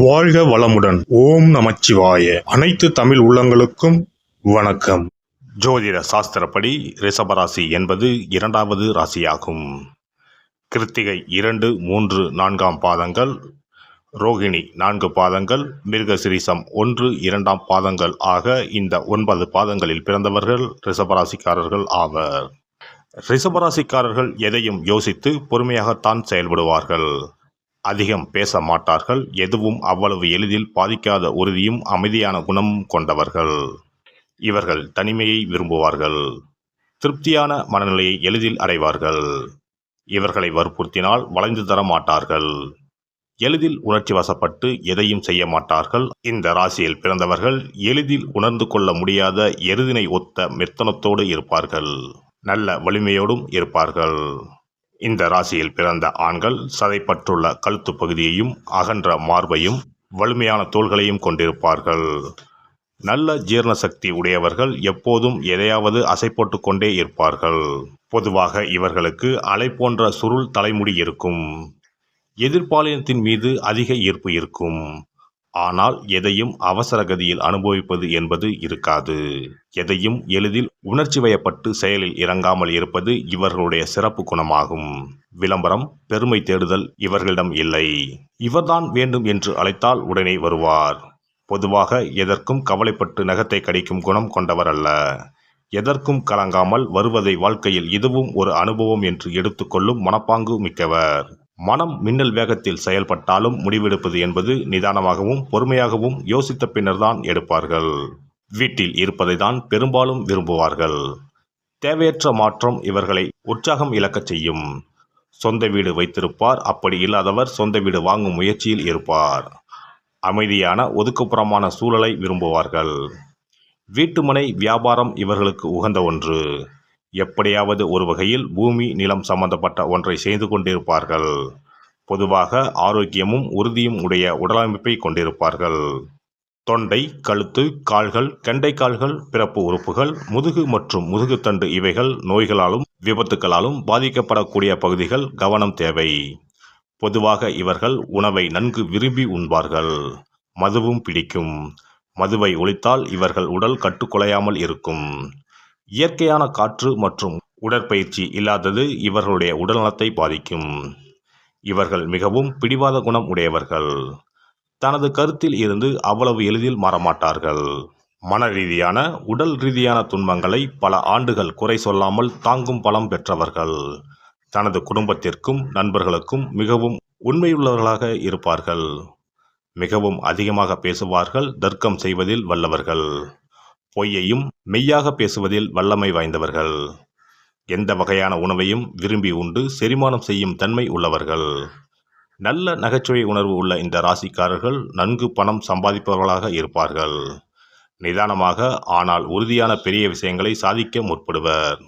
வாழ்க வளமுடன். ஓம் நமச்சிவாய. அனைத்து தமிழ் உள்ளங்களுக்கும் வணக்கம். ஜோதிட சாஸ்திரப்படி ரிஷபராசி என்பது இரண்டாவது ராசியாகும். கிருத்திகை 2, 3, 4 பாதங்கள், ரோகிணி 4 பாதங்கள், மிருகசிரீசம் 1, 2 பாதங்கள் ஆக இந்த 9 பாதங்களில் பிறந்தவர்கள் ரிஷபராசிக்காரர்கள் ஆவர். ரிஷபராசிக்காரர்கள் எதையும் யோசித்து பொறுமையாகத்தான் செயல்படுவார்கள். அதிகம் பேச மாட்டார்கள். எதுவும் அவ்வளவு எளிதில் பாதிக்காத உறுதியும் அமைதியான குணமும் கொண்டவர்கள். இவர்கள் தனிமையை விரும்புவார்கள். திருப்தியான மனநிலையை எளிதில் அடைவார்கள். இவர்களை வற்புறுத்தினால் வளைந்து தர மாட்டார்கள். எளிதில் உணர்ச்சி வசப்பட்டு எதையும் செய்ய மாட்டார்கள். இந்த ராசியில் பிறந்தவர்கள் எளிதில் உணர்ந்து கொள்ள முடியாத எருதினை ஒத்த மெத்தனத்தோடு இருப்பார்கள். நல்ல வலிமையோடும் இருப்பார்கள். இந்த ராசியில் பிறந்த ஆண்கள் சதைப்பற்றுள்ள கழுத்து பகுதியையும் அகன்ற மார்பையும் வலிமையான தோள்களையும் கொண்டிருப்பார்கள். நல்ல ஜீரண சக்தி உடையவர்கள். எப்போதும் எதையாவது அசை போட்டு கொண்டே இருப்பார்கள். பொதுவாக இவர்களுக்கு அலை போன்ற சுருள் தலைமுடி இருக்கும். எதிர்பாலினத்தின் மீது அதிக ஈர்ப்பு இருக்கும். ஆனால் எதையும் அவசர கதியில் அனுபவிப்பது என்பது இருக்காது. எதையும் எளிதில் உணர்ச்சி வயப்பட்டு செயலில் இறங்காமல் இருப்பது இவர்களுடைய சிறப்பு குணமாகும். விளம்பரம், பெருமை தேடுதல் இவர்களிடம் இல்லை. இவர்தான் வேண்டும் என்று அழைத்தால் உடனே வருவார். பொதுவாக எதற்கும் கவலைப்பட்டு நகத்தை கடிக்கும் குணம் கொண்டவர் அல்ல. எதற்கும் கலங்காமல் வருவதை வாழ்க்கையில் இதுவும் ஒரு அனுபவம் என்று எடுத்துக்கொள்ளும் மனப்பாங்கு மிக்கவர். மனம் மின்னல் வேகத்தில் செயல்பட்டாலும் முடிவெடுப்பது என்பது நிதானமாகவும் பொறுமையாகவும் யோசித்த பின்னர்தான் எடுப்பார்கள். வீட்டில் இருப்பதை தான் பெரும்பாலும் விரும்புவார்கள். தேவையற்ற மாற்றம் இவர்களை உற்சாகம் இழக்கச் செய்யும். சொந்த வீடு வைத்திருப்பார். அப்படி இல்லாதவர் சொந்த வீடு வாங்கும் முயற்சியில் இருப்பார். அமைதியான ஒதுக்குப்புறமான சூழலை விரும்புவார்கள். வீட்டுமனை வியாபாரம் இவர்களுக்கு உகந்த ஒன்று. எப்படியாவது ஒரு வகையில் பூமி நிலம் சம்பந்தப்பட்ட ஒன்றை செய்து கொண்டிருப்பார்கள். பொதுவாக ஆரோக்கியமும் உறுதியும் உடைய உடலமைப்பை கொண்டிருப்பார்கள். தொண்டை, கழுத்து, கால்கள், கெண்டைக்கால்கள், பிறப்பு உறுப்புகள், முதுகு மற்றும் முதுகுத்தண்டு இவைகள் நோய்களாலும் விபத்துக்களாலும் பாதிக்கப்படக்கூடிய பகுதிகள். கவனம் தேவை. பொதுவாக இவர்கள் உணவை நன்கு விரும்பி உண்பார்கள். மதுவும் பிடிக்கும். மதுவை ஒழித்தால் இவர்கள் உடல் கட்டுக்குலையாமல் இருக்கும். இயற்கையான காற்று மற்றும் உடற்பயிற்சி இல்லாதது இவர்களுடைய உடல்நலத்தை பாதிக்கும். இவர்கள் மிகவும் பிடிவாத குணம் உடையவர்கள். தனது கருத்தில் இருந்து அவ்வளவு எளிதில் மாறமாட்டார்கள். மன ரீதியான உடல் ரீதியான துன்பங்களை பல ஆண்டுகள் குறை சொல்லாமல் தாங்கும் பலம் பெற்றவர்கள். தனது குடும்பத்திற்கும் நண்பர்களுக்கும் மிகவும் உண்மையுள்ளவர்களாக இருப்பார்கள். மிகவும் அதிகமாக பேசுவார்கள். தர்க்கம் செய்வதில் வல்லவர்கள். பொய்யையும் மெய்யாக பேசுவதில் வல்லமை வாய்ந்தவர்கள். எந்த வகையான உணவையும் விரும்பி உண்டு செரிமானம் செய்யும் தன்மை உள்ளவர்கள். நல்ல நகைச்சுவை உணர்வு உள்ள இந்த ராசிக்காரர்கள் நன்கு பணம் சம்பாதிப்பவர்களாக இருப்பார்கள். நிதானமாக ஆனால் உறுதியான பெரிய விஷயங்களை சாதிக்க முற்படுவர்.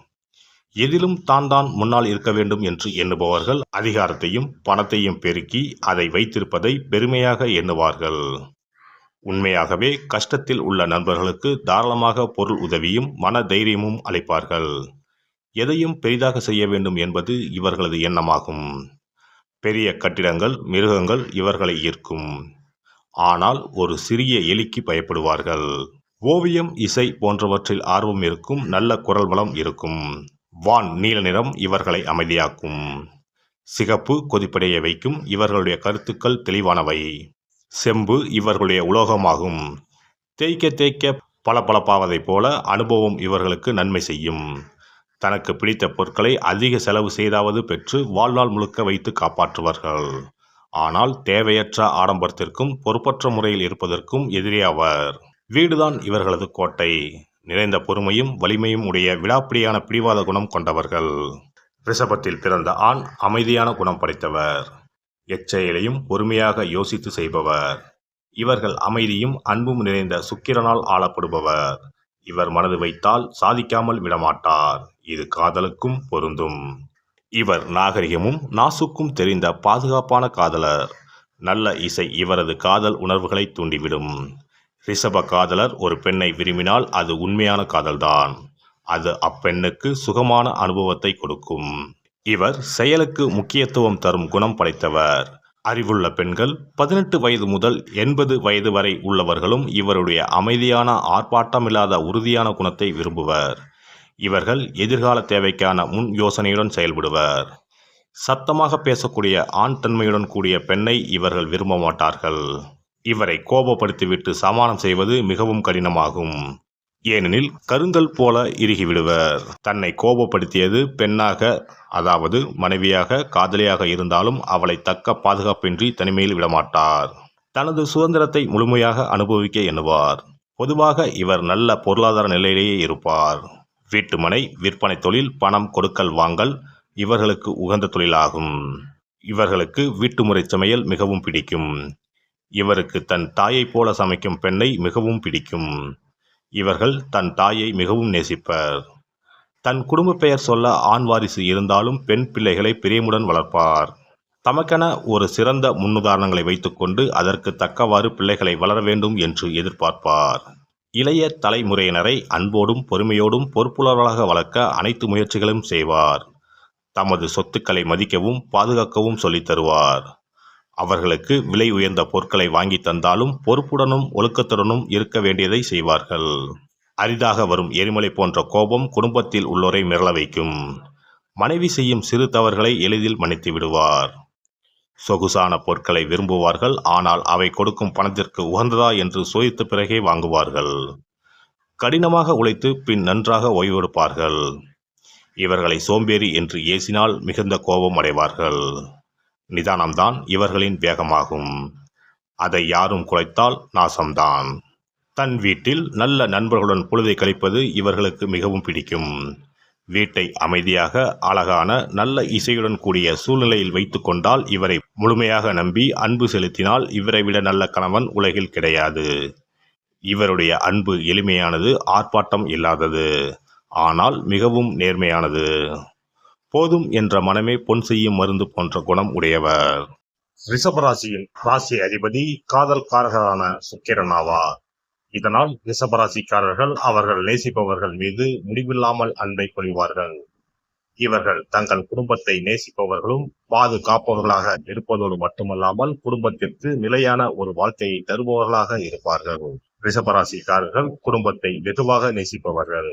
எதிலும் தான் முன்னால் இருக்க வேண்டும் என்று எண்ணுபவர்கள். அதிகாரத்தையும் பணத்தையும் பெருக்கி அதை வைத்திருப்பதை பெருமையாக எண்ணுவார்கள். உண்மையாகவே கஷ்டத்தில் உள்ள நண்பர்களுக்கு தாராளமாக பொருள் உதவியும் மன தைரியமும் அளிப்பார்கள். எதையும் பெரிதாக செய்ய வேண்டும் என்பது இவர்களது எண்ணமாகும். பெரிய கட்டிடங்கள், மிருகங்கள் இவர்களை ஈர்க்கும். ஆனால் ஒரு சிறிய எலிக்கு பயப்படுவார்கள். ஓவியம், இசை போன்றவற்றில் ஆர்வம் இருக்கும். நல்ல குரல் வளம் இருக்கும். வான் நீல நிறம் இவர்களை அமைதியாக்கும். சிகப்பு கொதிப்படைய வைக்கும். இவர்களுடைய கருத்துக்கள் தெளிவானவை. செம்பு இவர்களுடைய உலோகமாகும். தேய்க்க தேய்க்க பளபளப்பாவதைப் போல அனுபவம் இவர்களுக்கு நன்மை செய்யும். தனக்கு பிடித்த பொருட்களை அதிக செலவு செய்தாவது பெற்று வாழ்நாள் முழுக்க வைத்து காப்பாற்றுவார்கள். ஆனால் தேவையற்ற ஆடம்பரத்திற்கும் பொறுப்பற்ற முறையில் இருப்பதற்கும் எதிரியாவர். வீடுதான் இவர்களது கோட்டை. நிறைந்த பொறுமையும் வலிமையும் உடைய விடாப்பிடியான பிடிவாத குணம் கொண்டவர்கள். ரிஷபத்தில் பிறந்த ஆண் அமைதியான குணம் படைத்தவர். எச்செயலையும் பொறுமையாக யோசித்து செய்பவர். இவர்கள் அமைதியும் அன்பும் நிறைந்த சுக்கிரனால் ஆளப்படுபவர். இவர் மனது வைத்தால் சாதிக்காமல் விடமாட்டார். இது காதலுக்கும் பொருந்தும். இவர் நாகரிகமும் நாசுக்கும் தெரிந்த பாதுகாப்பான காதலர். நல்ல இசை இவரது காதல் உணர்வுகளை தூண்டிவிடும். ரிஷப காதலர் ஒரு பெண்ணை விரும்பினால் அது உண்மையான காதல்தான். அது அப்பெண்ணுக்கு சுகமான அனுபவத்தை கொடுக்கும். இவர் செயலுக்கு முக்கியத்துவம் தரும் குணம் படைத்தவர். அறிவுள்ள பெண்கள் 18 வயது முதல் 80 வயது வரை உள்ளவர்களும் இவருடைய அமைதியான, ஆர்ப்பாட்டமில்லாத உறுதியான குணத்தை விரும்புவர். இவர்கள் எதிர்கால தேவைக்கான முன் யோசனையுடன் செயல்படுவர். சத்தமாக பேசக்கூடிய ஆண் தன்மையுடன் கூடிய பெண்ணை இவர்கள் விரும்ப மாட்டார்கள். இவரை கோபப்படுத்திவிட்டு சமாதானம் செய்வது மிகவும் கடினமாகும். ஏனெனில் கருங்கல் போல இறுகிவிடுவர். தன்னை கோபப்படுத்தியது பெண்ணாக, அதாவது மனைவியாக, காதலியாக இருந்தாலும் அவளை தக்க பாதுகாப்பின்றி தனிமையில் விடமாட்டார். தனது சுதந்திரத்தை முழுமையாக அனுபவிக்க எண்ணுவார். பொதுவாக இவர் நல்ல பொருளாதார நிலையிலேயே இருப்பார். வீட்டுமனை விற்பனை தொழில், பணம் கொடுக்கல் வாங்கல் இவர்களுக்கு உகந்த தொழிலாகும். இவர்களுக்கு வீட்டுமுறை சமையல் மிகவும் பிடிக்கும். இவருக்கு தன் தாயைப் போல சமைக்கும் பெண்ணை மிகவும் பிடிக்கும். இவர்கள் தன் தாயை மிகவும் நேசிப்பர். தன் குடும்ப பெயர் சொல்ல ஆண் வாரிசு இருந்தாலும் பெண் பிள்ளைகளை பிரியமுடன் வளர்ப்பார். தமக்கென ஒரு சிறந்த முன்னுதாரணங்களை வைத்துக்கொண்டு அதற்கு தக்கவாறு பிள்ளைகளை வளர வேண்டும் என்று எதிர்பார்ப்பார். இளைய தலைமுறையினரை அன்போடும் பொறுமையோடும் பொறுப்புள்ளவர்களாக வளர்க்க அனைத்து முயற்சிகளும் செய்வார். தமது சொத்துக்களை மதிக்கவும் பாதுகாக்கவும் சொல்லித் தருவார். அவர்களுக்கு விலை உயர்ந்த பொருட்களை வாங்கி தந்தாலும் பொறுப்புடனும் ஒழுக்கத்துடனும் இருக்க வேண்டியதை செய்வார்கள். அரிதாக வரும் எரிமலை போன்ற கோபம் குடும்பத்தில் உள்ளோரை மிரள வைக்கும். மனைவி செய்யும் சிறு தவறுகளை எளிதில் மன்னித்து விடுவார். சொகுசான பொருட்களை விரும்புவார்கள். ஆனால் அவை கொடுக்கும் பணத்திற்கு உகந்ததா என்று சோதித்த பிறகே வாங்குவார்கள். கடினமாக உழைத்து பின் நன்றாக ஓய்வெடுப்பார்கள். இவர்களை சோம்பேறி என்று ஏசினால் மிகுந்த கோபம் அடைவார்கள். நிதானம்தான் இவர்களின் வேகமாகும். அதை யாரும் குலைத்தால் நாசம்தான். தன் வீட்டில் நல்ல நண்பர்களுடன் பொழுதை கழிப்பது இவர்களுக்கு மிகவும் பிடிக்கும். வீட்டை அமைதியாக, அழகான, நல்ல இசையுடன் கூடிய சூழ்நிலையில் வைத்து கொண்டால் இவரை முழுமையாக நம்பி அன்பு செலுத்தினால் இவரை விட நல்ல கணவன் உலகில் கிடையாது. இவருடைய அன்பு எளிமையானது, ஆர்ப்பாட்டம் இல்லாதது, ஆனால் மிகவும் நேர்மையானது. போதும் என்ற மனமே பொன் செய்யும் மருந்து போன்ற குணம் உடையவர். ரிஷபராசியின் ராசி அதிபதி காதல்காரர்களான சுக்கிரன் ஆவார். இதனால் ரிஷபராசிக்காரர்கள் அவர்கள் நேசிப்பவர்கள் மீது முடிவில்லாமல் அன்பை பொழிவார்கள். இவர்கள் தங்கள் குடும்பத்தை நேசிப்பவர்களும் பாதுகாப்பவர்களாக இருப்பதோடு மட்டுமல்லாமல் குடும்பத்திற்கு நிலையான ஒரு வாழ்க்கையை தருபவர்களாக இருப்பார்கள். ரிஷபராசிக்காரர்கள் குடும்பத்தை வெகுவாக நேசிப்பவர்கள்.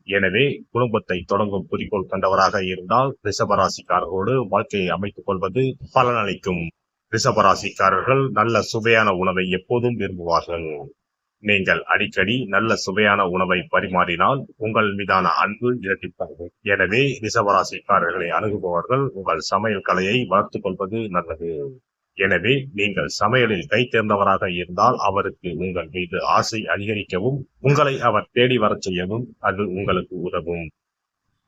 எனவே குடும்பத்தை தொடங்கும் குறிக்கோள் கண்டவராக இருந்தால் ரிஷபராசிக்காரர்களோடு வாழ்க்கையை அமைத்துக் கொள்வது பலனளிக்கும். ரிஷபராசிக்காரர்கள் நல்ல சுவையான உணவை எப்போதும் விரும்புவார்கள். நீங்கள் அடிக்கடி நல்ல சுவையான உணவை பரிமாறினால் உங்கள் மீதான அன்பு இரட்டிப்பாகும். எனவே ரிஷபராசிக்காரர்களை அணுகுபவர்கள் உங்கள் சமையல் கலையை வளர்த்துக் கொள்வது நல்லது. எனவே நீங்கள் சமையலில் கை தேர்ந்தவராக இருந்தால் அவருக்கு உங்கள் மீது ஆசை அதிகரிக்கவும் உங்களை அவர் தேடி வரச் செய்யவும் அது உங்களுக்கு உதவும்.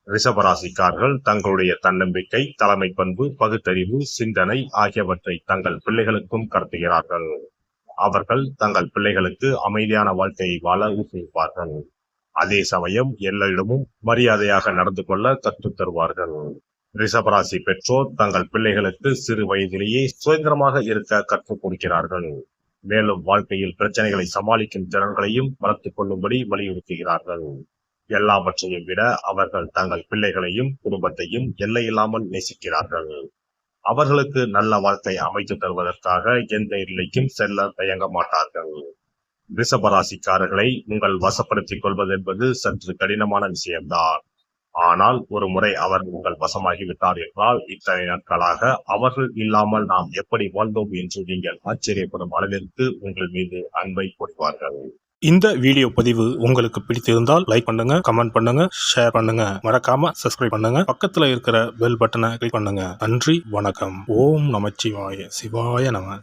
ரிஷபராசிக்காரர்கள் தங்களுடைய தன்னம்பிக்கை, தலைமை பண்பு, பகுத்தறிவு, சிந்தனை ஆகியவற்றை தங்கள் பிள்ளைகளுக்கும் கடத்துகிறார்கள். அவர்கள் தங்கள் பிள்ளைகளுக்கு அமைதியான வாழ்க்கையை வாழ ஊக்குவிப்பார்கள். அதே சமயம் எல்லாரிடமும் மரியாதையாக நடந்து கொள்ள கற்றுத் தருவார்கள். ரிஷபராசி பெற்றோர் தங்கள் பிள்ளைகளுக்கு சிறு வயதிலேயே சுதந்திரமாக இருக்க கற்றுக் கொடுக்கிறார்கள். மேலும் வாழ்க்கையில் பிரச்சனைகளை சமாளிக்கும் திறன்களையும் வளர்த்துக் கொள்ளும்படி வலியுறுத்துகிறார்கள். எல்லாவற்றையும் விட அவர்கள் தங்கள் பிள்ளைகளையும் குடும்பத்தையும் எல்லையில்லாமல் நேசிக்கிறார்கள். அவர்களுக்கு நல்ல வாழ்க்கை அமைத்து தருவதற்காக எந்த எல்லைக்கும் செல்ல தயங்க மாட்டார்கள். ரிஷபராசிக்காரர்களை உங்கள் வசப்படுத்திக் கொள்வது என்பது சற்று கடினமான விஷயம்தான். ஆனால் ஒரு முறை அவர் உங்கள் வசமாகிவிட்டார் என்றால் இத்தனை நாட்களாக அவர்கள் இல்லாமல் நாம் எப்படி வாழ்ந்தோம் என்று நீங்கள் ஆச்சரியப்படும் அளவிற்கு உங்கள் மீது அன்பை பொழிவார்கள். இந்த வீடியோ பதிவு உங்களுக்கு பிடித்திருந்தால் லைக் பண்ணுங்க, கமெண்ட் பண்ணுங்க, ஷேர் பண்ணுங்க, மறக்காம சப்ஸ்கிரைப் பண்ணுங்க, பக்கத்துல இருக்கிற பெல் பட்டனை கிளிக் பண்ணுங்க. நன்றி, வணக்கம். ஓம் நமச்சிவாய, சிவாய நம.